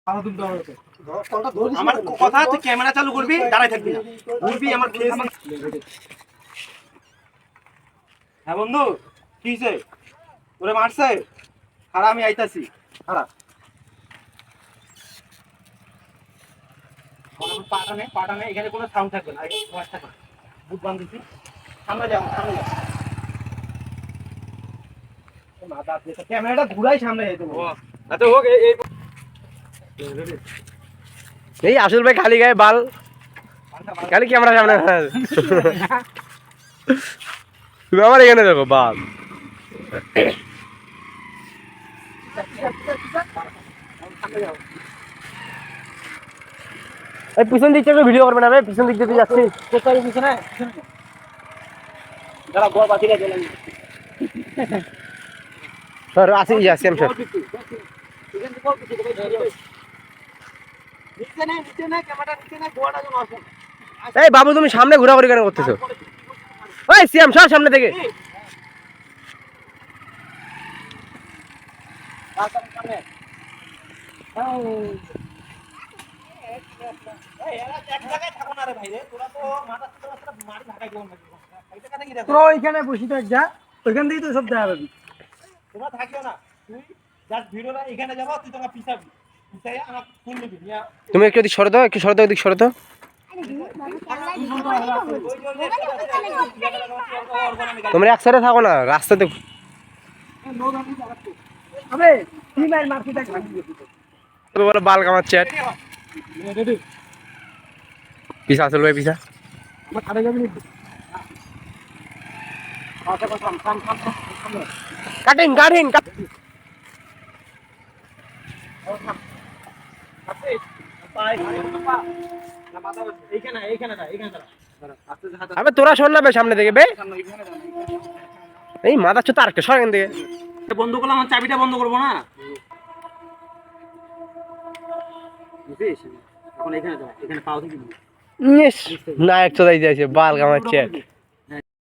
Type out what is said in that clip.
আমার কথা তুই ক্যামেরা চালু করবি, দাঁড়াই থাকবি না, বলবি আমার ফেস। হ্যাঁ বন্ধু, কি হইছে? ওরে মারছে? খারাপ, আমি আইতাছি। খারাপ পাটা নেই, এখানে কোনো সাউন্ড থাকবে না। বুট বান্ধিছি, সামনে যাও, সামনে যাও। ক্যামেরাটা ঘুরাই সামনে যেতে বলো। আচ্ছা হোক, এই আসল ভাই খালি গায়ে বাল, খালি ক্যামেরা সামনে। তুমি আমার এখানে দেখো বাল। এই পিছন দিক থেকে ভিডিও করবে না ভাই, পিছন দিক দিয়ে যাচ্ছি। কোথায় পিছনে? যারা গোয়া বাকিরা চলে গেছে। স্যার আসি যাচ্ছি আমি স্যার। এই বাবু তুমি সামনে ঘোরাঘুরি কেন করতেছো? ওই সিয়াম সর সামনে থেকে। তোরা ওইখানে বসি তো, যা ওইখান থেকেই তো সব দেখা পাবি। তোমরা থাকিও না, তুই জাস্ট ভিডিওটা এখানে যাবো, তুই তোমার পিছাবি, পিছাইয়া আমার ফোন নিবি। তুমি একটু ওদিক সরে দাও, একটু সরে দাও, ওদিক সরে দাও। তোমরা এক সাইডে থাকো না, রাস্তাতে। বলো বাল কামাচ্ছে। পিছা আসল ভাই, পিছা কাটিং কাটিং। আবে তোরা শোন না বে সামনে থেকে বে। এই মাথা চোদ্দ আরেকটা সর এখান থেকে। বন্ধ করলাম, আমার চাবিটা বন্ধ করবো না। এখন এখানে পাও থেকে না, একশো যাইছে বাল কামাচ্ছে।